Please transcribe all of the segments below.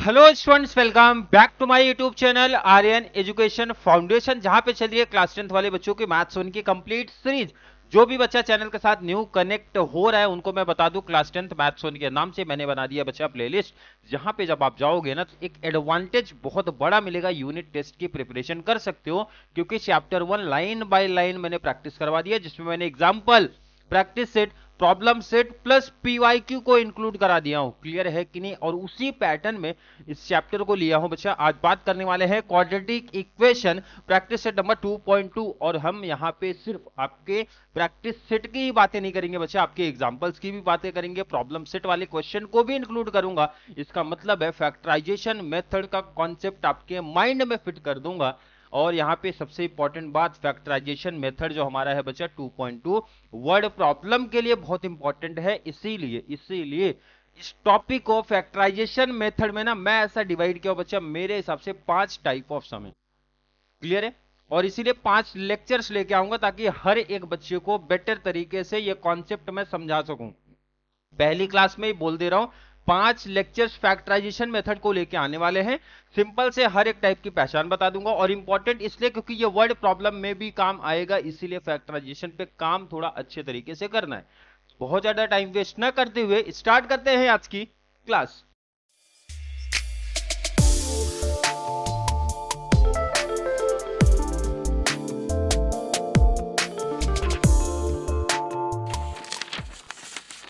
Hello students, welcome back to my YouTube channel Aryan education foundation, जहां पे चल रही है क्लास 10th वाले बच्चों की मैथ्स वन की कंप्लीट सीरीज। जो भी बच्चा चैनल के साथ न्यू कनेक्ट हो रहा है उनको मैं बता दूं, क्लास 10th मैथ्स वन के नाम से मैंने बना दिया बच्चा प्लेलिस्ट, जहां पे जब आप जाओगे ना तो एक एडवांटेज बहुत बड़ा मिलेगा। यूनिट टेस्ट की प्रिपरेशन कर सकते हो, क्योंकि चैप्टर 1 लाइन बाय लाइन मैंने प्रैक्टिस करवा दिया, जिसमें मैंने example, practice set, problem set plus PYQ को इंक्लूड करा दिया हूं। क्लियर है कि नहीं? और उसी पैटर्न में इस चैप्टर को लिया हूं बच्चा। आज बात करने वाले हैं quadratic equation practice set number 2.2, और हम यहां पे सिर्फ आपके प्रैक्टिस सेट की ही बातें नहीं करेंगे बच्चा, आपके एग्जांपल्स की भी बातें करेंगे, प्रॉब्लम सेट वाले क्वेश्चन को भी इंक्लूड करूंगा। इसका मतलब है फैक्टराइजेशन मेथड का कॉन्सेप्ट आपके माइंड में फिट कर दूंगा। और यहाँ पे सबसे इंपॉर्टेंट बात, फैक्टराइजेशन मेथड जो हमारा है बच्चा 2.2 वर्ड प्रॉब्लम के लिए बहुत इंपॉर्टेंट है। इसीलिए इसीलिए इस टॉपिक को फैक्टराइजेशन मेथड में ना मैं ऐसा डिवाइड किया बच्चा, मेरे हिसाब से 5 टाइप ऑफ सम है। क्लियर है? और इसीलिए 5 लेक्चर्स लेके आऊंगा ताकि हर एक बच्चे को बेटर तरीके से ये कॉन्सेप्ट मैं समझा सकूं। पहली क्लास में ही बोल दे रहा हूं, 5 लेक्चर्स फैक्टराइजेशन मेथड को लेके आने वाले हैं। सिंपल से हर एक टाइप की पहचान बता दूंगा, और इंपॉर्टेंट इसलिए क्योंकि ये वर्ड प्रॉब्लम में भी काम आएगा, इसीलिए फैक्टराइजेशन पे काम थोड़ा अच्छे तरीके से करना है। बहुत ज्यादा टाइम वेस्ट ना करते हुए स्टार्ट करते हैं आज की क्लास।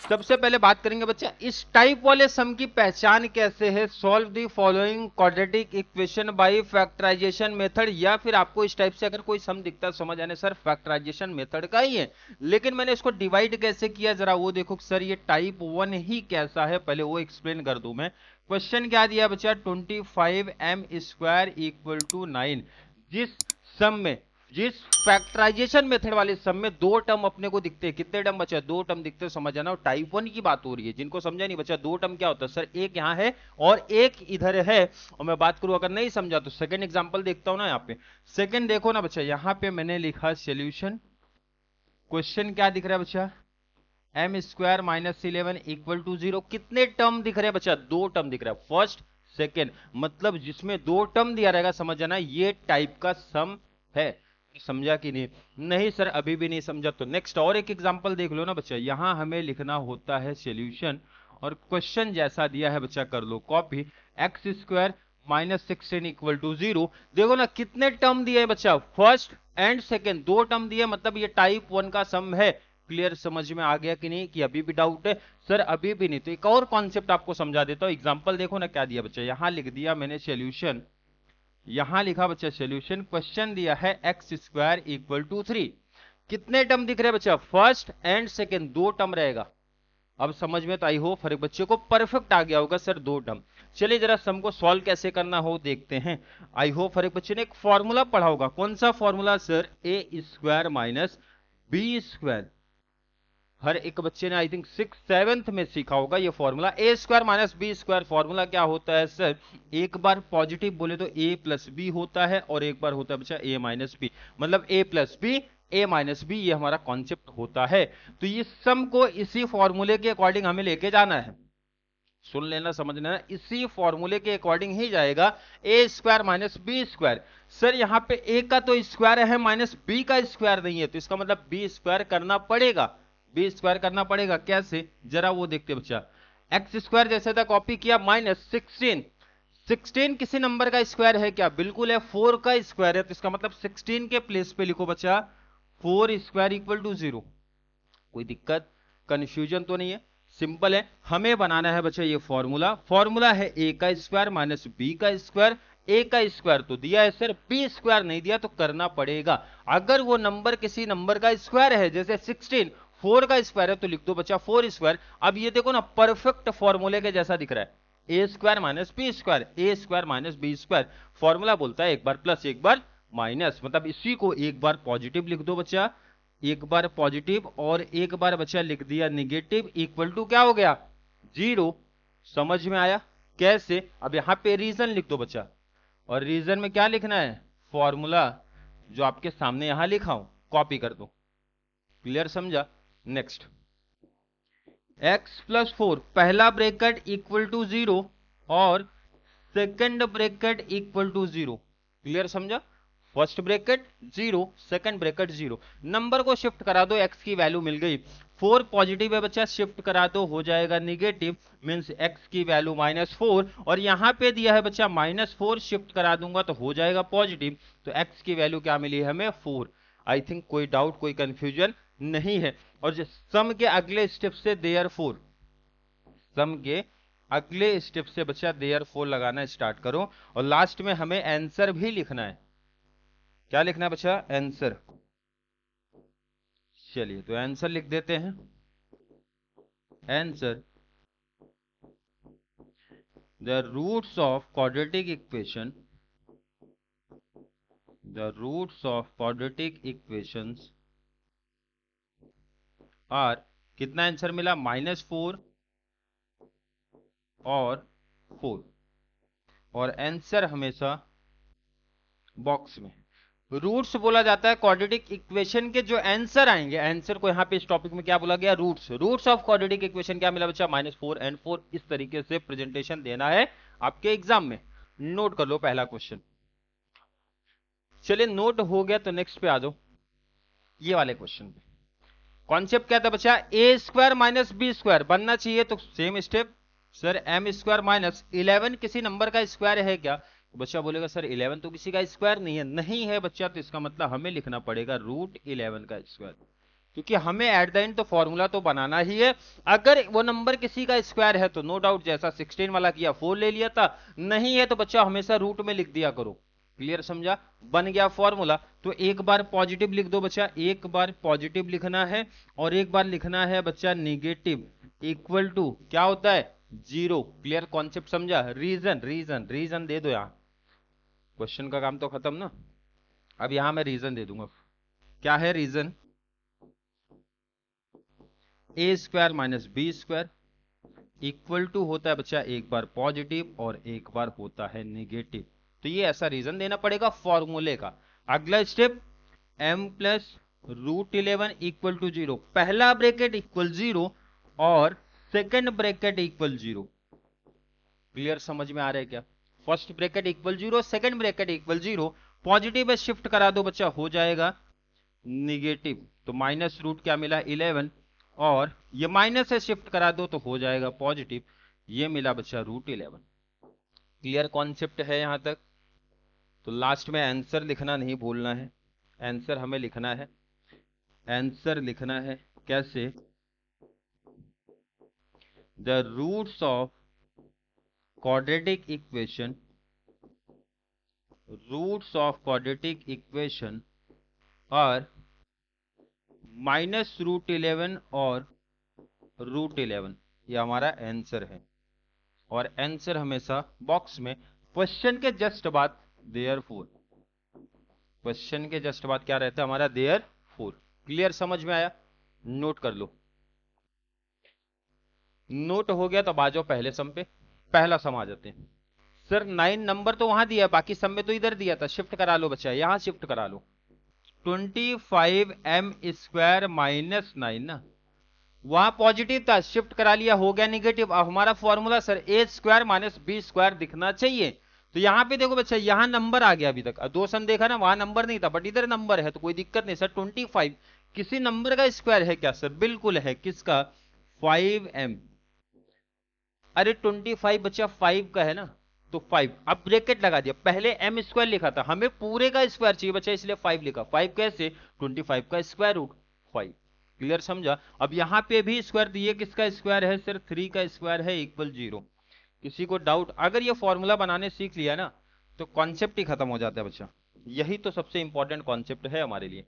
सबसे पहले बात करेंगे बच्चा, इस टाइप वाले सम की पहचान कैसे है। Solve the following quadratic equation by factorization method, या फिर आपको इस टाइप से अगर कोई सम दिखता है समझ आने सर फैक्टराइजेशन मेथड का ही है, लेकिन मैंने इसको डिवाइड कैसे किया जरा वो देखो। सर ये टाइप 1 ही कैसा है पहले वो एक्सप्लेन कर दूं मैं। क्वेश्चन क्या दिया बच्चा, 25m² इक्वल टू 9। जिस फैक्टराइजेशन मेथड वाले सम में 2 टर्म अपने को दिखते हैं, कितने टर्म बचा? 2 टर्म दिखते हैं, समझ आना। टाइप 1 की बात हो रही है, जिनको समझा नहीं बचा 2 टर्म क्या होता है सर, एक यहां है और एक इधर है। और मैं बात करूं अगर नहीं समझा तो सेकंड एग्जांपल देखता हूं ना। यहाँ पे सेकंड देखो ना बच्चा, यहां पे मैंने लिखा सॉल्यूशन। क्वेश्चन क्या दिख रहा है बच्चा, m² - 11 इक्वल टू 0। कितने टर्म दिख रहे हैं बच्चा? 2 टर्म दिख रहा है, फर्स्ट सेकेंड, मतलब जिसमें 2 टर्म दिया रहेगा समझ जाना ये टाइप का सम है। समझा कि नहीं? नहीं सर अभी भी नहीं समझा तो नेक्स्ट और एक एग्जांपल देख लो ना बच्चा। यहां हमें लिखना होता है सॉल्यूशन, और क्वेश्चन जैसा दिया है बच्चा कर लो कॉपी, x² - 16 इक्वल टू 0। देखो ना कितने टर्म दिए है बच्चा, फर्स्ट एंड सेकेंड 2 टर्म दिए, मतलब ये टाइप 1 का सम है। क्लियर? समझ में आ गया कि नहीं? कि अभी भी डाउट है? सर अभी भी नहीं, तो एक और कॉन्सेप्ट आपको समझा देता हूं। एग्जांपल देखो ना क्या दिया बच्चा, यहां लिख दिया मैंने सॉल्यूशन, यहां लिखा बच्चा सॉल्यूशन, क्वेश्चन दिया है x² इक्वल टू 3। कितने टर्म दिख रहे हैं बच्चा? फर्स्ट एंड सेकेंड 2 टर्म रहेगा। अब समझ में तो आई हो, हर एक बच्चे को परफेक्ट आ गया होगा सर 2 टर्म। चलिए जरा सम को सॉल्व कैसे करना हो देखते हैं। आई होप हर एक बच्चे ने एक फॉर्मूला पढ़ा होगा। कौन सा formula sir? a² minus b²। हर एक बच्चे ने आई थिंक 6th-7th में सीखा होगा ये formula. a² minus b²। Formula क्या होता है सर, एक बार पॉजिटिव बोले तो a प्लस बी होता है, और एक बार होता है बच्चा a माइनस बी, मतलब a plus b a minus b, ये हमारा कॉन्सेप्ट होता है। तो ये सम को इसी फॉर्मूले के अकॉर्डिंग हमें लेके जाना है। सुन लेना, समझ लेना, इसी फॉर्मूले के अकॉर्डिंग ही जाएगा। a² minus b²। सर यहाँ पे a का तो स्क्वायर है, माइनस b का स्क्वायर नहीं है, तो इसका मतलब b² करना पड़ेगा। b² करना पड़ेगा कैसे, जरा वो देखते बच्चा। x² जैसे था कॉपी किया, माइनस 16। 16 किसी नंबर का स्क्वायर है क्या? बिल्कुल है, 4 का स्क्वायर है, तो इसका मतलब 16 के प्लेस पे लिखो बच्चा 4² इक्वल टू 0। कोई दिक्कत कंफ्यूजन तो नहीं है? सिंपल है, हमें बनाना है बच्चा ये फॉर्मूला। फॉर्मूला है a का स्क्वायर माइनस b का स्क्वायर। a का स्क्वायर तो दिया है सर, b² नहीं दिया तो करना पड़ेगा। अगर वो नंबर किसी नंबर का स्क्वायर है, जैसे 16 4 का स्क्वायर है, तो लिख दो बच्चा 4²। अब ये देखो ना परफेक्ट फॉर्मूले के जैसा दिख रहा है, a² minus b², a² minus b²। Formula बोलता है एक बार प्लस एक बार माइनस, मतलब इसी को एक बार पॉजिटिव लिख दो बच्चा, एक बार पॉजिटिव और एक बार बच्चा लिख दिया निगेटिव, इक्वल टू क्या हो गया? 0। समझ में आया कैसे? अब यहां पे रीजन लिख दो बच्चा, और रीजन में क्या लिखना है? फॉर्मूला जो आपके सामने यहां लिखा हूं कॉपी कर दो। क्लियर? समझा? नेक्स्ट, x + 4 पहला ब्रैकेट इक्वल टू 0 और second bracket equal to 0। Clear समझा? First bracket 0, second bracket 0। Number को शिफ्ट करा दो, x की वैल्यू मिल गई। 4 पॉजिटिव है बच्चा, शिफ्ट करा दो हो जाएगा निगेटिव, मींस x की वैल्यू -4। और यहां पे दिया है बच्चा -4, शिफ्ट करा दूंगा तो हो जाएगा पॉजिटिव। तो x की वैल्यू क्या मिली है हमें? 4। आई थिंक कोई डाउट, कोई कंफ्यूजन नहीं है। और सम के अगले स्टेप से देयरफॉर, सम के अगले स्टेप से बच्चा देयरफॉर लगाना स्टार्ट करो। और लास्ट में हमें आंसर भी लिखना है। क्या लिखना है बच्चा? आंसर। चलिए तो आंसर लिख देते हैं। Answer, the roots of quadratic equation, the roots of quadratic equations are, कितना आंसर मिला? -4 और 4। और आंसर हमेशा बॉक्स में। रूट्स बोला जाता है क्वाड्रेटिक इक्वेशन के जो आंसर आएंगे, आंसर को यहाँ पे इस टॉपिक में क्या बोला गया? Roots. Roots of quadratic equation क्या मिला बच्चा? -4 and 4। इस तरीके से प्रेजेंटेशन देना है आपके एग्जाम में। नोट कर लो पहला क्वेश्चन। चलिए नोट हो गया तो नेक्स्ट पे आ जाओ, ये वाले क्वेश्चन पे। कॉन्सेप्ट क्या था बच्चा? A square minus B square बनना चाहिए, तो same step. Sir m square -11 किसी नंबर का स्क्वायर है क्या? तो बच्चा बोलेगा सर 11 तो किसी का स्क्वायर नहीं है। नहीं है बच्चा, तो इसका मतलब हमें लिखना पड़ेगा √11 का स्क्वायर, क्योंकि हमें एट द एंड तो फॉर्मूला तो बनाना ही है। अगर वो नंबर किसी का स्क्वायर है तो नो डाउट जैसा 16 वाला किया 4 ले लिया था, नहीं है तो बच्चा हमेशा रूट में लिख दिया करो। क्लियर समझा? बन गया फॉर्मूला। तो एक बार पॉजिटिव लिख दो बच्चा, एक बार पॉजिटिव लिखना है और एक बार लिखना है बच्चा निगेटिव, इक्वल टू क्या होता है? 0। क्लियर कॉन्सेप्ट समझा? रीजन रीजन रीजन दे दो। यहां क्वेश्चन का काम तो खत्म ना, अब यहां मैं रीजन दे दूंगा। क्या है reason? A square minus B square equal to होता है बच्चा एक बार पॉजिटिव और एक बार होता है निगेटिव। तो ये ऐसा रीजन देना पड़ेगा फॉर्मूले का। अगला step, m plus √11 equal to 0। पहला ब्रैकेट इक्वल 0 और सेकंड ब्रैकेट इक्वल 0। क्लियर समझ में आ रहा है क्या? First bracket equal 0, second bracket equal 0। Positive है, शिफ्ट करा दो बच्चा हो जाएगा निगेटिव। तो माइनस रूट क्या मिला? 11। और ये माइनस है, शिफ्ट करा दो तो हो जाएगा पॉजिटिव। ये मिला बच्चा √11। क्लियर कॉन्सेप्ट है यहां तक? तो लास्ट में आंसर लिखना नहीं भूलना है। आंसर हमें लिखना है, आंसर लिखना है कैसे? The roots of quadratic equation, roots of quadratic equation are -√11 और √11। ये हमारा आंसर है। और आंसर हमेशा बॉक्स में। क्वेश्चन के जस्ट बाद देयरफॉर, क्वेश्चन के जस्ट बाद क्या रहता है हमारा? देयरफॉर। क्लियर समझ में आया? नोट कर लो। नोट हो गया तो आ जाओ पहले सम पे। पहला सम आ जाते हैं। सर 9 नंबर तो वहां दिया, बाकी सम में तो इधर दिया था। शिफ्ट करा लो बच्चा, यहां शिफ्ट करा लो। 25m² -9 ना, वहां पॉजिटिव था, शिफ्ट करा लिया हो गया निगेटिव। अब हमारा फॉर्मूला सर ए स्क्वायर माइनस बी स्क्वायर दिखना चाहिए। तो यहां पे देखो बच्चा, यहां नंबर आ गया। अभी तक दो सम देखा ना, वहां नंबर नहीं था बट इधर नंबर है, तो कोई दिक्कत नहीं। सर 25 किसी नंबर का स्क्वायर है क्या? सर बिल्कुल है। किसका? 5m। अरे 25 बच्चा 5 का है ना, तो 5। अब ब्रैकेट लगा दिया, पहले m स्क्वायर लिखा था, हमें पूरे का स्क्वायर चाहिए बच्चा, इसलिए 5 लिखा। 5 कैसे? 25 का स्क्वायर रूट 5। क्लियर समझा? अब यहां पे भी स्क्वायर दिए, किसका स्क्वायर है? सिर्फ 3 का स्क्वायर है इक्वल 0। किसी को डाउट? अगर ये फॉर्मूला बनाने सीख लिया ना तो कॉन्सेप्ट ही खत्म हो जाता है बच्चा। यही तो सबसे इंपॉर्टेंट कॉन्सेप्ट है हमारे लिए।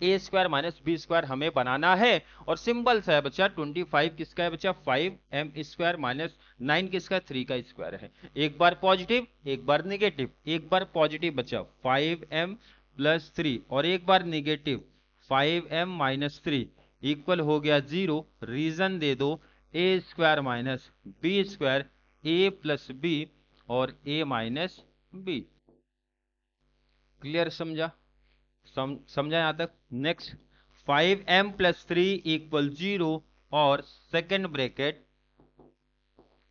ए स्क्वायर माइनस बी स्क्वायर हमें बनाना है। और सिंबल है बच्चा 25 किसका है बच्चा? 5m² -9 किसका? 3 का स्क्वायर है। एक बार पॉजिटिव एक बार निगेटिव। एक बार पॉजिटिव बच्चा 5m + 3 और एक बार निगेटिव 5m - 3 इक्वल हो गया 0। रीजन दे दो, A square minus B square, a + b और a - b। क्लियर समझा? समझा यहां तक? नेक्स्ट, 5m + 3 = 0 और सेकंड ब्रैकेट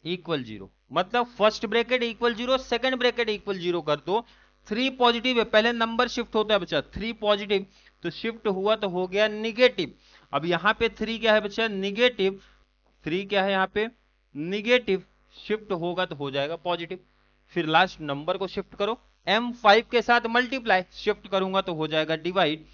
इक्वल 0। मतलब first bracket equal 0, second bracket equal 0 कर दो। 3 पॉजिटिव है, पहले नंबर शिफ्ट होता है बच्चा, 3 पॉजिटिव, तो शिफ्ट हुआ तो हो गया निगेटिव। अब यहाँ पे 3 क्या है बच्चा, निगेटिव। 3 क्या है यहाँ पे, निगेटिव, शिफ्ट होगा तो हो जाएगा पॉजिटिव। फिर लास्ट नंबर को शिफ्ट करो, M5 के साथ मल्टीप्लाई, शिफ्ट करूंगा तो हो जाएगा डिवाइड,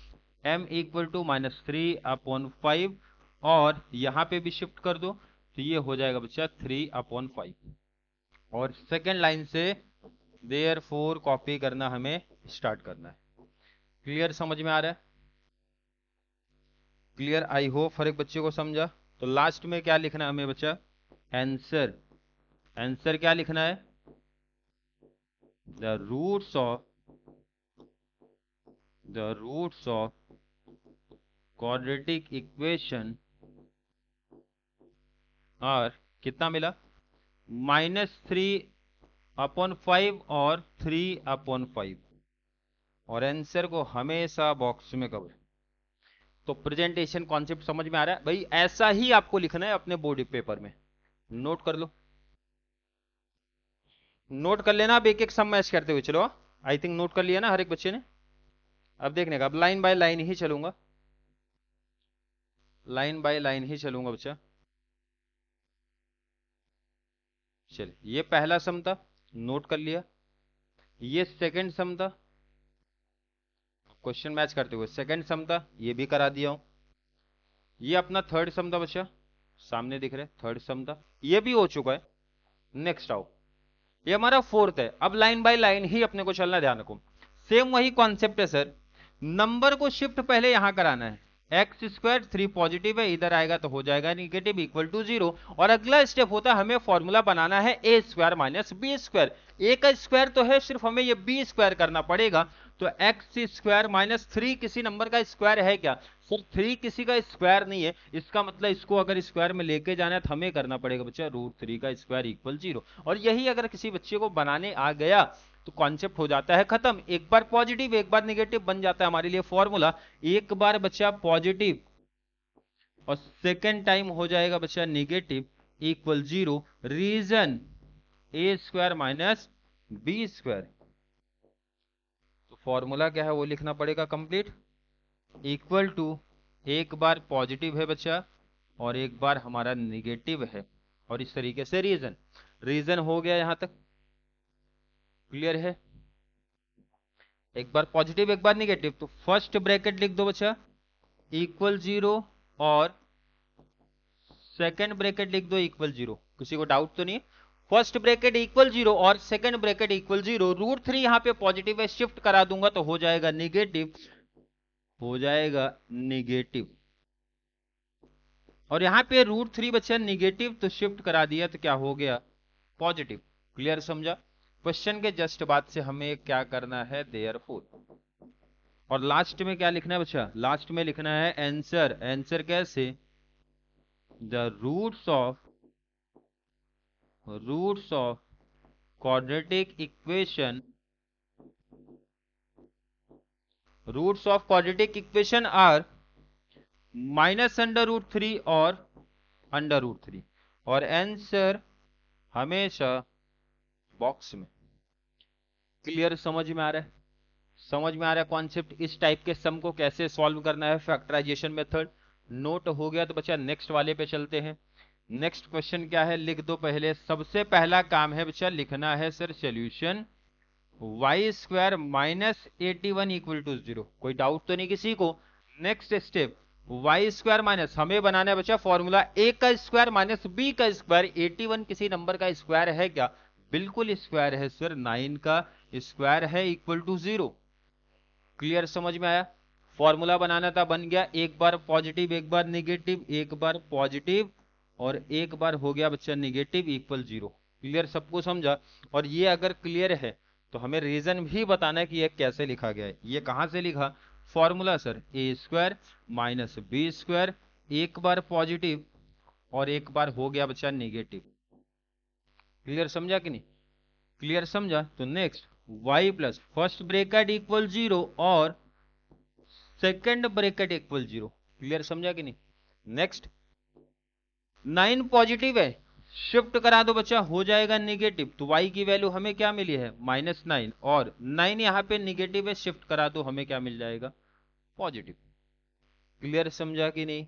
M इक्वल टू -3/5, और यहां पे भी शिफ्ट कर दो तो ये हो जाएगा बच्चा 3/5। और सेकेंड लाइन से देयरफॉर कॉपी करना हमें स्टार्ट करना है। क्लियर, समझ में आ रहा है? क्लियर, आई होप हर एक बच्चे को समझा। तो लास्ट में क्या लिखना है हमें बच्चा, आंसर। आंसर क्या लिखना है, the roots of quadratic equation और कितना मिला, -3/5 और 3/5, और आंसर को हमेशा बॉक्स में कवर। तो प्रेजेंटेशन कॉन्सेप्ट समझ में आ रहा है भाई? ऐसा ही आपको लिखना है अपने बोर्ड पेपर में, नोट कर लो, नोट कर लेना। अब एक एक सम मैच करते हुए चलो। आई थिंक नोट कर लिया ना हर एक बच्चे ने। अब देखने का, अब लाइन बाय लाइन ही चलूंगा, लाइन बाय लाइन ही चलूंगा बच्चा। चलिए, ये पहला सम था, नोट कर लिया। ये सेकंड सम था, क्वेश्चन मैच करते हुए सेकंड सम था, ये भी करा दिया हूं। ये अपना थर्ड सम था बच्चा, सामने दिख रहा है, थर्ड सम था, ये भी हो चुका है। नेक्स्ट आओ, ये हमारा फोर्थ है। अब लाइन बाय लाइन ही अपने को चलना, ध्यान रखो। सेम वही कॉन्सेप्ट है सर, नंबर को शिफ्ट पहले यहां कराना है। एक्स स्क्वायर 3 पॉजिटिव है, इधर आएगा तो हो जाएगा निगेटिव इक्वल टू 0। और अगला स्टेप होता है हमें फॉर्मूला बनाना है ए स्क्वायर माइनस बी स्क्वायर। ए का स्क्वायर तो है, सिर्फ हमें ये बी स्क्वायर करना पड़ेगा। तो एक्स स्क्वायर माइनस 3 किसी नंबर का स्क्वायर है क्या सर? 3 किसी का स्क्वायर नहीं है, इसका मतलब इसको अगर स्क्वायर में लेके जाना है तो हमें करना पड़ेगा बच्चा √3 का स्क्वायर इक्वल 0। और यही अगर किसी बच्चे को बनाने आ गया तो कॉन्सेप्ट हो जाता है खत्म। एक बार पॉजिटिव एक बार निगेटिव बन जाता है हमारे लिए फॉर्मूला। एक बार बच्चा पॉजिटिव और सेकेंड टाइम हो जाएगा बच्चा negative equal 0। Reason a square minus B square. तो फॉर्मूला क्या है वो लिखना पड़ेगा कंप्लीट, इक्वल टू एक बार पॉजिटिव है बच्चा और एक बार हमारा निगेटिव है, और इस तरीके से रीजन। रीजन हो गया यहां तक, क्लियर है? एक बार पॉजिटिव एक बार निगेटिव, तो फर्स्ट ब्रैकेट लिख दो बच्चा इक्वल 0, और सेकंड ब्रैकेट लिख दो इक्वल 0। किसी को डाउट तो नहीं? फर्स्ट ब्रैकेट इक्वल 0 और सेकंड ब्रैकेट इक्वल 0। √3 यहां पे पॉजिटिव है, शिफ्ट करा दूंगा तो हो जाएगा निगेटिव, हो जाएगा निगेटिव। और यहां पे √3 बच्चा निगेटिव, तो शिफ्ट करा दिया तो क्या हो गया, पॉजिटिव। क्लियर, समझा? क्वेश्चन के जस्ट बाद से हमें क्या करना है, देयरफॉर। और लास्ट में क्या लिखना है बच्चा, लास्ट में लिखना है आंसर। आंसर कैसे, the roots of quadratic equation, roots of quadratic equation are -√3 और √3, और आंसर हमेशा बॉक्स में। क्लियर, समझ में आ रहा है? समझ में आ रहा है कॉन्सेप्ट? इस टाइप के सम को कैसे सॉल्व करना है, फैक्टराइजेशन मेथड। नोट हो गया तो बच्चा नेक्स्ट वाले पे चलते हैं। नेक्स्ट क्वेश्चन क्या है, लिख दो पहले। सबसे पहला काम है बच्चा, लिखना है sir solution y square minus 81 equal to 0। कोई डाउट तो नहीं किसी को? Next step, y square minus, हमें बनाना है बच्चा फॉर्मूला a का स्क्वायर माइनस b का स्क्वायर। 81 किसी नंबर का स्क्वायर है क्या? बिल्कुल स्क्वायर है सर, 9 का स्क्वायर है इक्वल टू 0। क्लियर, समझ में आया? फॉर्मूला बनाना था, बन गया। एक बार पॉजिटिव एक बार निगेटिव, एक बार पॉजिटिव और एक बार हो गया बच्चा निगेटिव इक्वल 0। क्लियर, सबको समझा? और ये अगर क्लियर है तो हमें रीजन भी बताना है कि ये कैसे लिखा गया है। ये कहां से लिखा, फॉर्मूला सर ए स्क्वायर माइनस बी स्क्वायर, एक बार पॉजिटिव और एक बार हो गया बच्चा निगेटिव। क्लियर, समझा कि नहीं? क्लियर, समझा? तो next y plus first bracket equal 0 और सेकंड ब्रैकेट इक्वल 0। क्लियर, समझा कि नहीं? नेक्स्ट 9 पॉजिटिव है, शिफ्ट करा दो बच्चा, हो जाएगा निगेटिव। तो y की वैल्यू हमें क्या मिली है -9, और 9 यहाँ पे निगेटिव है, शिफ्ट करा दो हमें क्या मिल जाएगा पॉजिटिव। क्लियर समझा कि नहीं?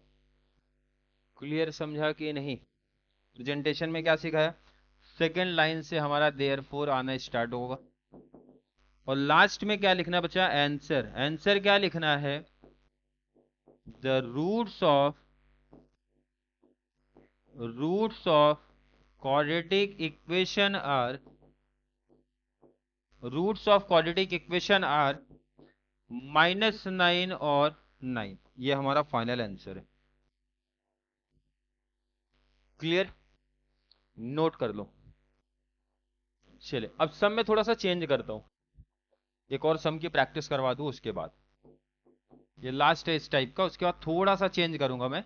क्लियर समझा कि नहीं? प्रेजेंटेशन में क्या सिखाया, सेकेंड लाइन से हमारा देयरफॉर आना स्टार्ट होगा, और लास्ट में क्या लिखना बच्चा, आंसर। आंसर क्या लिखना है, the roots of quadratic equation are -9 और 9। ये हमारा फाइनल आंसर है। क्लियर? नोट कर लो। चले अब सम में थोड़ा सा चेंज करता हूं, एक और सम की प्रैक्टिस करवा दूं उसके बाद। ये लास्ट है इस टाइप का, उसके बाद थोड़ा सा चेंज करूंगा मैं।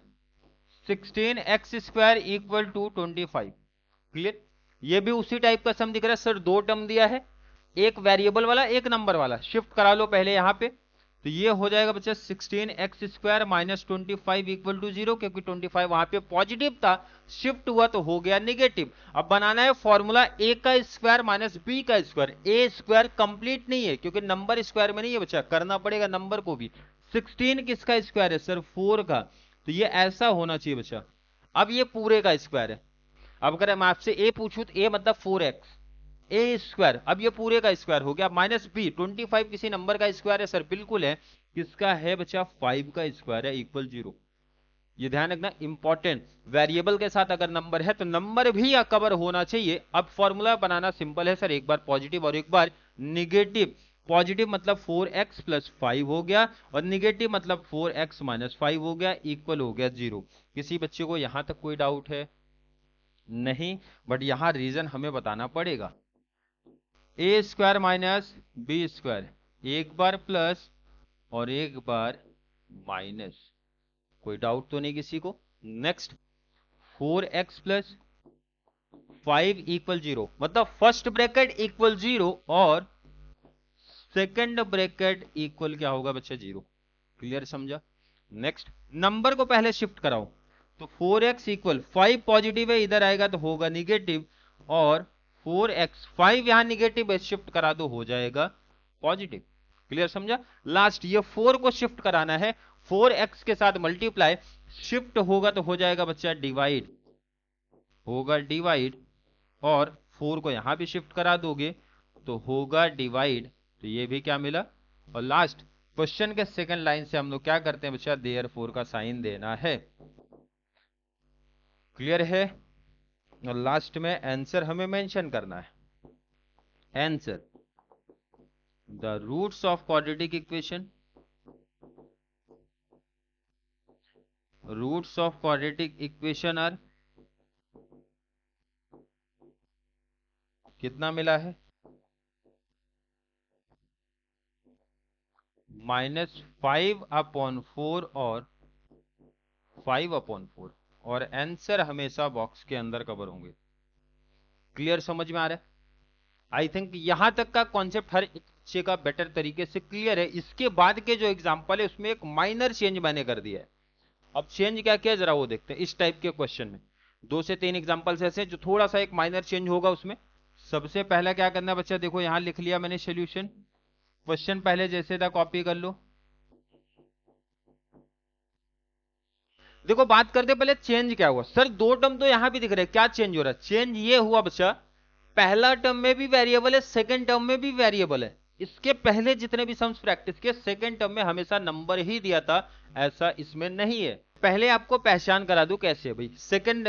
16x² equal to 25। क्लियर? ये भी उसी टाइप का सम दिख रहा है सर, दो टर्म दिया है, एक वेरिएबल वाला एक नंबर वाला। शिफ्ट करा लो पहले यहां पे, तो ये हो जाएगा बच्चा 16x² माइनस 25 इक्वल टू 0, क्योंकि 25 वहां पे पॉजिटिव था, शिफ्ट हुआ तो हो गया निगेटिव। अब बनाना है फॉर्मूला a का स्क्वायर माइनस b का स्क्वायर। a स्क्वायर कंप्लीट नहीं है क्योंकि नंबर स्क्वायर में नहीं है बच्चा, करना पड़ेगा नंबर को भी। 16 किसका स्क्वायर है सर, 4 का, तो ये ऐसा होना चाहिए बच्चा। अब ये पूरे का स्क्वायर है। अब अगर मैं आपसे a पूछूं तो a मतलब 4x ए स्क्वायर, अब ये पूरे का स्क्वायर हो गया, माइनस बी 25 किसी नंबर का स्क्वायर है सर, बिल्कुल है। किसका है बच्चा, 5 का स्क्वायर है, इक्वल 0। ये ध्यान रखना इंपॉर्टेंट, वेरिएबल के साथ अगर नंबर है तो नंबर भी कवर होना चाहिए। अब फॉर्मूला बनाना सिंपल है सर, एक बार पॉजिटिव और एक बार निगेटिव। पॉजिटिव मतलब 4x प्लस 5 हो गया, और निगेटिव मतलब 4x माइनस 5 हो गया, इक्वल हो गया 0। किसी बच्चे को यहां तक कोई डाउट है? नहीं, बट यहां रीजन हमें बताना पड़ेगा। ए स्क्वायर माइनस बी स्क्वायर, एक बार प्लस और एक बार माइनस, कोई डाउट तो नहीं किसी को? नेक्स्ट 4x प्लस 5 इक्वल 0, मतलब फर्स्ट ब्रैकेट इक्वल 0 और सेकंड ब्रैकेट इक्वल क्या होगा बच्चा, 0। क्लियर समझा? नेक्स्ट नंबर को पहले शिफ्ट कराओ, तो 4x इक्वल 5 पॉजिटिव है, इधर आएगा तो होगा निगेटिव, और 4x 5 यहां निगेटिव है, शिफ्ट करा दो हो जाएगा पॉजिटिव। क्लियर समझा? लास्ट ये 4 को शिफ्ट कराना है, 4x के साथ मल्टीप्लाई, शिफ्ट होगा तो हो जाएगा बच्चा डिवाइड, होगा डिवाइड, और 4 को यहां भी शिफ्ट करा दोगे तो होगा डिवाइड, तो ये भी क्या मिला। और लास्ट क्वेश्चन के सेकंड लाइन से हम लोग क्या करते हैं बच्चा, देयरफॉर का साइन देना है। क्लियर है? और लास्ट में आंसर हमें मेंशन करना है। Answer, the roots of quadratic equation, roots of quadratic equation are, कितना मिला है, -5/4 और 5/4, और आंसर हमेशा बॉक्स के अंदर कवर होंगे। क्लियर समझ में आ रहा है? आई थिंक यहां तक का कॉन्सेप्ट हर एक बच्चे का बेटर तरीके से क्लियर है। इसके बाद के जो एग्जांपल है उसमें एक माइनर चेंज मैंने कर दिया है। अब चेंज क्या किया जरा वो देखते हैं। इस टाइप के क्वेश्चन में 2 से 3 एग्जांपल्स ऐसे जो थोड़ा सा एक माइनर चेंज होगा उसमें। सबसे पहला क्या करना है बच्चा, देखो यहां लिख लिया मैंने सोल्यूशन, क्वेश्चन पहले जैसे था कॉपी कर लो। देखो बात करते पहले चेंज क्या हुआ सर, दो टर्म तो यहां भी दिख रहे हैं, क्या चेंज हो रहा है, चेंज ये हुआ बच्चा, पहला टर्म में भी वेरिएबल है, सेकंड टर्म में भी वेरिएबल है। इसके पहले जितने भी सम्स प्रैक्टिस किए, सेकंड टर्म में हमेशा नंबर ही दिया था, ऐसा इसमें नहीं है। पहले आपको पहचान करा दूं कैसे भाई, सेकंड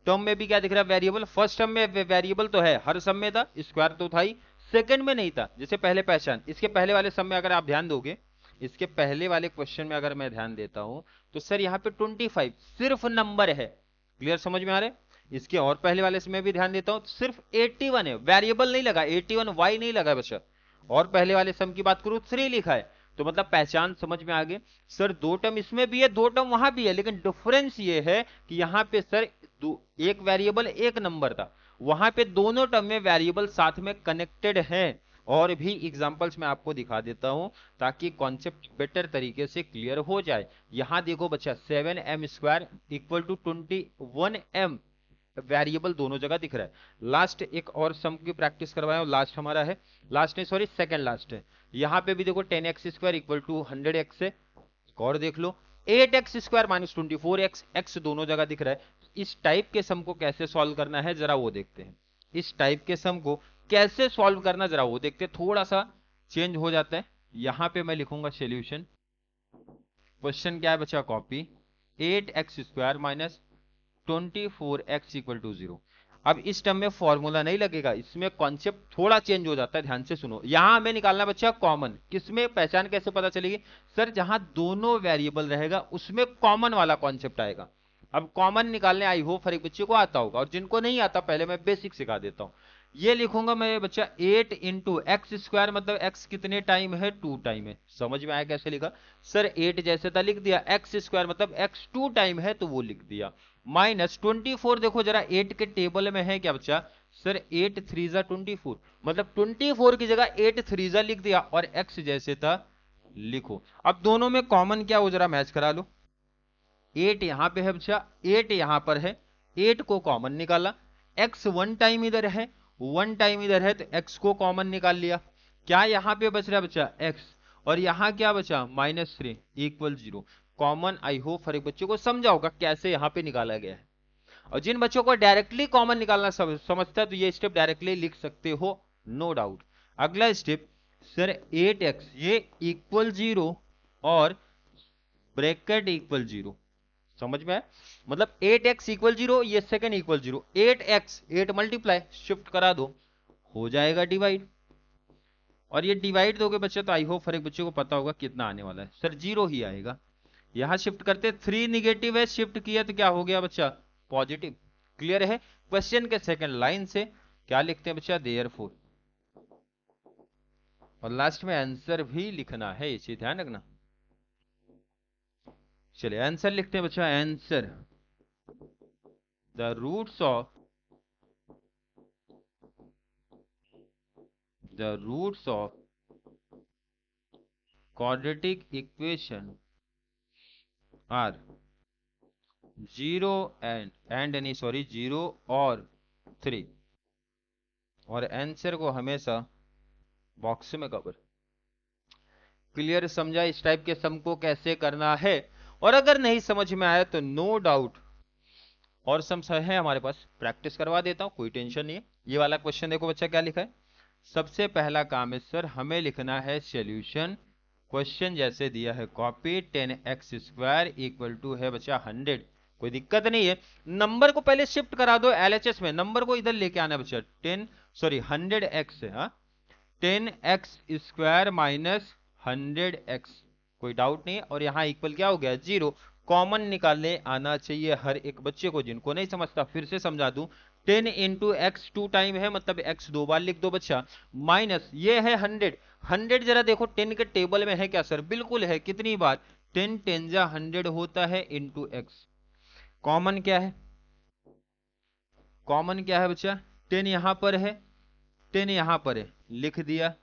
टर्म में भी क्या दिख रहा है, वेरिएबल। फर्स्ट टर्म में वेरिएबल तो है, हर सम में था, स्क्वायर तो था ही, सेकंड में नहीं था, जैसे पहले पहचान। इसके पहले वाले सम में अगर आप ध्यान दोगे, इसके पहले वाले क्वेश्चन में अगर मैं ध्यान देता हूं तो सर यहाँ पे 25 सिर्फ नंबर है। क्लियर समझ में आ रहा है? इसके और पहले वाले से मैं भी ध्यान देता हूं तो सिर्फ 81 है, वेरिएबल नहीं लगा, 81y नहीं लगा बच्चा। और पहले वाले सम की बात करूं 3 लिखा है, तो मतलब पहचान समझ में आ गई। सर दो टर्म इसमें भी है, दो टर्म वहां भी है, लेकिन डिफरेंस ये है कि यहां पे सर एक वेरिएबल एक नंबर था, वहां पे दोनों टर्म में वेरिएबल साथ में कनेक्टेड है। और भी एग्जांपल्स मैं आपको दिखा देता हूं ताकि कॉन्सेप्ट बेटर तरीके से क्लियर हो जाए। यहां देखो बच्चा 7m² equal to 21m, variable दोनों जगह दिख रहा है। लास्ट एक और सम की प्रैक्टिस करवाया हूं, लास्ट हमारा है, लास्ट नहीं सॉरी सेकंड लास्ट है। यहाँ पे भी देखो 10x² इक्वल टू 100x है। एक और देख लो 8x² माइनस 24x, x दोनों जगह दिख रहा है। इस टाइप के सम को कैसे सॉल्व करना है जरा वो देखते हैं। इस टाइप के सम को कैसे सॉल्व करना जरा वो देखते हैं। थोड़ा सा चेंज हो जाता है। यहां पे मैं लिखूंगा सॉल्यूशन। क्वेश्चन क्या है बच्चा, copy 8x² minus 24x equal to 0। अब इस टर्म में फॉर्मूला नहीं लगेगा, इसमें कॉन्सेप्ट थोड़ा चेंज हो जाता है, ध्यान से सुनो। यहां हमें निकालना बच्चा कॉमन। किसमें पहचान कैसे पता चलेगी सर, जहां दोनों वेरिएबल रहेगा उसमें कॉमन वाला कॉन्सेप्ट आएगा। अब कॉमन निकालने आई होप हर एक बच्चे को आता होगा, और जिनको नहीं आता पहले मैं बेसिक सिखा देता हूं। ये लिखूंगा मैं बच्चा 8 इंटू एक्स स्क्वायर, मतलब x कितने टाइम है, 2 टाइम है। समझ में आया कैसे लिखा सर, 8 जैसे था लिख दिया, एक्स स्क्वायर मतलब x 2 टाइम है तो वो लिख दिया, माइनस 24। देखो जरा 8 के टेबल में है क्या बच्चा सर, 8 3 जा 24, मतलब 24 की जगह 8 3 जा लिख दिया, और x जैसे था लिखो। अब दोनों में कॉमन क्या हो जरा मैच करा लो। 8 यहां पे है बच्चा, 8 यहां पर है, 8 को कॉमन निकाला। x 1 टाइम इधर है, 1 टाइम इधर है, तो x को कॉमन निकाल लिया। क्या यहां पे बच रहा बच्चा x, और यहां क्या बचा -3 इक्वल 0। कॉमन आई होप हर एक बच्चे को समझा होगा कैसे यहां पे निकाला गया है। और जिन बच्चों को डायरेक्टली कॉमन निकालना समझता है तो ये स्टेप डायरेक्टली लिख सकते हो, नो डाउट। अगला स्टेप सर 8x ये इक्वल 0 और ब्रैकेट इक्वल 0। समझ में आया, मतलब 8x इक्वल 0, ये second equal 0, 8x 8 multiply shift करा दो, हो जाएगा डिवाइड। और ये डिवाइड दोगे बच्चे तो आई होप हर एक बच्चे को पता होगा कितना आने वाला है सर, 0 ही आएगा। यहां शिफ्ट करते 3 निगेटिव है, शिफ्ट किया तो क्या हो गया बच्चा पॉजिटिव। क्लियर है। क्वेश्चन के सेकंड लाइन से क्या लिखते हैं बच्चा, देयरफॉर, और लास्ट में आंसर भी लिखना है, ये चीज ध्यान रखना। चलिए आंसर लिखते हैं बच्चा, answer the roots of quadratic equation are 0 and नहीं सॉरी 0 और 3, और आंसर को हमेशा बॉक्स में कवर। क्लियर समझा इस टाइप के सम को कैसे करना है। और अगर नहीं समझ में आया तो नो डाउट और सम है हमारे पास, प्रैक्टिस करवा देता हूं, कोई टेंशन नहीं है। ये वाला क्वेश्चन देखो बच्चा क्या लिखा है। सबसे पहला काम है सर हमें लिखना है सॉल्यूशन। क्वेश्चन जैसे दिया है कॉपी 10x² इक्वल टू है बच्चा 100, कोई दिक्कत नहीं है। नंबर को पहले शिफ्ट करा दो LHS में, नंबर को इधर लेके आना बच्चा, 100x है, 10x² माइनस 100x, कोई डाउट नहीं है। और यहाँ इक्वल क्या हो गया 0, कॉमन निकालने आना चाहिए हर एक बच्चे को। जिनको नहीं समझता फिर से समझा दूं, 10 इंटू एक्स 2 टाइम है, मतलब x 2 बार लिख दो बच्चा, माइनस ये है 100। 100 जरा देखो 10 के टेबल में है क्या सर, बिल्कुल है, कितनी बार 10 10 जा 100 होता है इंटू एक्स। कॉमन क्या है, कॉमन क्या है बच्चा, 10 यहां पर है, 10 यहां पर है, लिख दिया।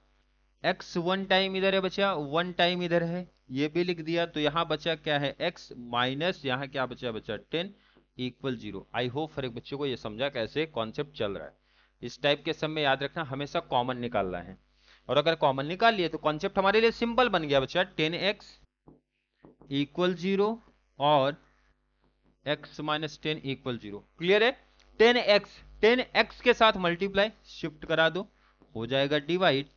x 1 टाइम इधर है बच्चा, 1 टाइम इधर है, ये भी लिख दिया। तो यहां बचा क्या है x माइनस यहां क्या बचा बच्चा 10 इक्वल 0। आई होप हर एक बच्चे को ये समझा कैसे कॉन्सेप्ट चल रहा है। इस टाइप के सब में याद रखना हमेशा कॉमन निकालना है, और अगर कॉमन निकाल लिए तो कॉन्सेप्ट हमारे लिए सिंपल बन गया बच्चा, 10x इक्वल 0 और x माइनस 10 इक्वल 0। क्लियर है। 10x के साथ मल्टीप्लाई शिफ्ट करा दो, हो जाएगा डिवाइड,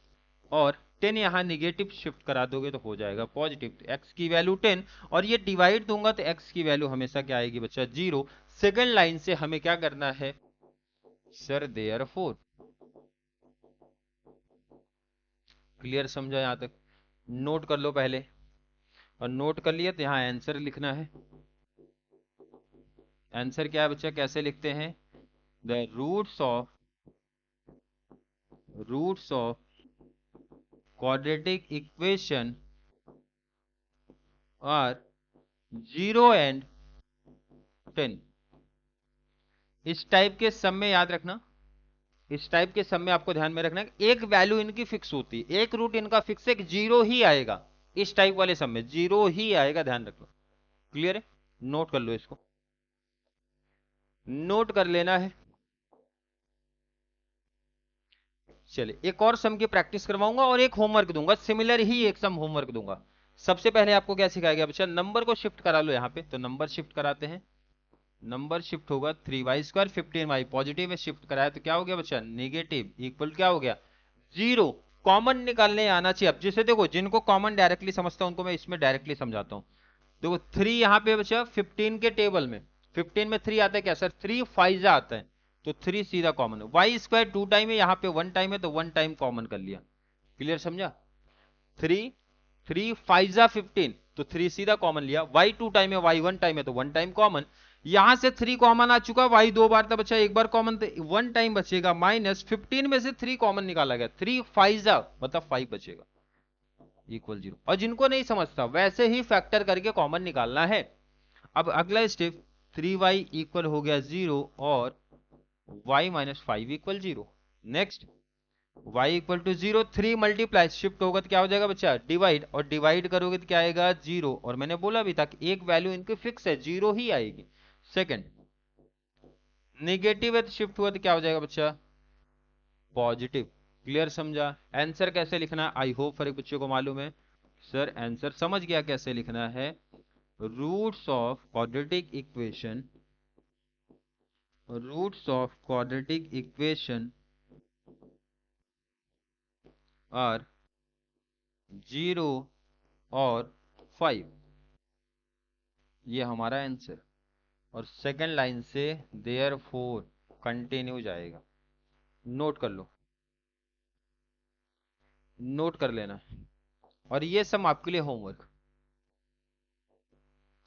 और 10 यहां निगेटिव शिफ्ट करा दोगे तो हो जाएगा पॉजिटिव। तो x की वैल्यू 10, और ये डिवाइड दूंगा तो x की वैल्यू हमेशा क्या आएगी बच्चा 0। सेकंड लाइन से हमें क्या करना है सर, देयरफॉर। क्लियर समझा यहां तक, नोट कर लो पहले, और नोट कर लिया तो यहां आंसर लिखना है। आंसर क्या है बच्चा, कैसे लिखते हैं, the roots of quadratic equation are 0 and 10। इस टाइप के सम में याद रखना, इस टाइप के सम में आपको ध्यान में रखना एक वैल्यू इनकी फिक्स होती है, एक रूट इनका फिक्स है, 0 ही आएगा। इस टाइप वाले सम में 0 ही आएगा, ध्यान रखो। क्लियर है, नोट कर लो इसको। नोट कर लेना है। चलिए एक और सम की प्रैक्टिस करवाऊंगा और एक होमवर्क दूंगा, सिमिलर ही एक सम होमवर्क दूंगा। सबसे पहले आपको क्या सिखाया गया बच्चा, नंबर को शिफ्ट करा लो यहाँ पे, तो नंबर शिफ्ट कराते हैं। नंबर शिफ्ट होगा 3y² 15y, पॉजिटिव में शिफ्ट कराया तो क्या हो गया बच्चा, नेगेटिव, इक्वल क्या हो गया, 0। कॉमन निकालने आना चाहिए। अब जैसे देखो जिनको कॉमन डायरेक्टली समझता हूं उनको मैं इसमें डायरेक्टली समझाता हूं। देखो 3 यहाँ पे बच्चा 15 के टेबल में, 15 में 3 आता है क्या सर, 3 फाइजा आता है, तो 3 सीधा कॉमन है। y² 2 टाइम है, यहाँ पे 1 टाइम है, तो 1 टाइम कॉमन कर लिया। क्लियर समझा, 3 3 फाइजा 15, तो 3 सीधा कॉमन लिया। y 2 टाइम है, y 1 टाइम है, तो 1 टाइम कॉमन। यहां से 3 कॉमन आ चुका, y 2 बार था बच्चा, एक बार कॉमन, तो 1 टाइम बचेगा, माइनस 15 में से 3 कॉमन निकाला गया, 3 फाइजा मतलब 5 बचेगा, इक्वल 0। और जिनको नहीं समझता वैसे ही फैक्टर करके कॉमन निकालना है। अब अगला स्टेप, 3y इक्वल हो गया 0 और y minus 5 equal 0। Next y equal to 0, 3 multiply shift होगा तो क्या हो जाएगा बच्चा, डिवाइड, और डिवाइड करोगे तो क्या आएगा 0। और मैंने बोला भी था कि एक वैल्यू इनकी फिक्स है, 0 ही आएगी। सेकंड नेगेटिव है तो शिफ्ट हुआ तो क्या हो जाएगा बच्चा, पॉजिटिव। क्लियर समझा। आंसर कैसे लिखना, आई होप हर एक बच्चे को मालूम है। सर आंसर समझ गया कैसे लिखना है, roots of quadratic equation, roots of quadratic equation are 0 और 5, ये हमारा आंसर। और सेकंड लाइन से देयरफॉर कंटिन्यू जाएगा। नोट कर लो, नोट कर लेना। और ये सब आपके लिए होमवर्क।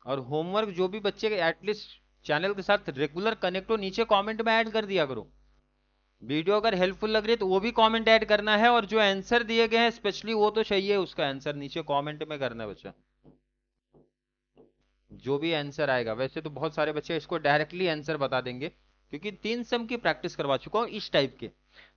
और होमवर्क जो भी बच्चे एटलीस्ट चैनल के साथ रेगुलर कनेक्ट हो, नीचे कमेंट में ऐड कर दिया करो। वीडियो अगर हेल्पफुल लग रही है तो वो भी कमेंट ऐड करना है, और जो आंसर दिए गए हैं स्पेशली वो तो चाहिए, उसका आंसर नीचे कमेंट में करना है बच्चा। जो भी आंसर आएगा, वैसे तो बहुत सारे बच्चे इसको डायरेक्टली आंसर बता देंगे क्योंकि 3 सम की प्रैक्टिस करवा चुका हूं इस टाइप के।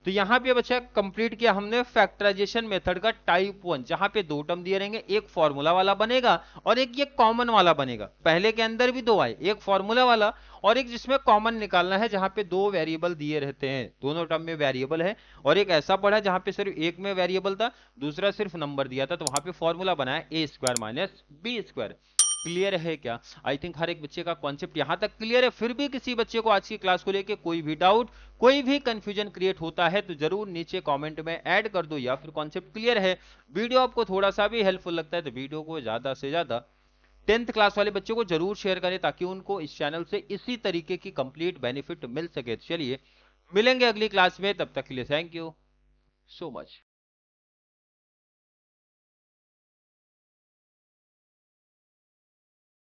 तो यहां पे बच्चा कंप्लीट किया हमने फैक्टराइजेशन मेथड का टाइप 1, जहां पे 2 टर्म दिए रहेंगे, एक फॉर्मूला वाला बनेगा और एक ये कॉमन वाला बनेगा। पहले के अंदर भी 2 आए, एक फॉर्मूला वाला और एक जिसमें कॉमन निकालना है, जहां पे 2 वेरिएबल दिए रहते हैं, दोनों टर्म में वेरिएबल है। और एक ऐसा पढ़ा जहां पे सिर्फ एक में वेरिएबल था, दूसरा सिर्फ नंबर दिया था, तो वहां पे फॉर्मूला बनाया a² माइनस b²। क्लियर है क्या, आई थिंक हर एक बच्चे का कॉन्सेप्ट यहां तक क्लियर है। फिर भी किसी बच्चे को आज की क्लास को लेके कोई भी डाउट, कोई भी कंफ्यूजन क्रिएट होता है तो जरूर नीचे कमेंट में ऐड कर दो, या फिर कॉन्सेप्ट क्लियर है, वीडियो आपको थोड़ा सा भी हेल्पफुल लगता है तो वीडियो को ज्यादा से ज्यादा 10th क्लास वाले बच्चों को जरूर शेयर करें ताकि उनको इस चैनल से इसी तरीके की कंप्लीट बेनिफिट मिल सके। चलिए मिलेंगे अगली क्लास में, तब तक के लिए थैंक यू सो मच।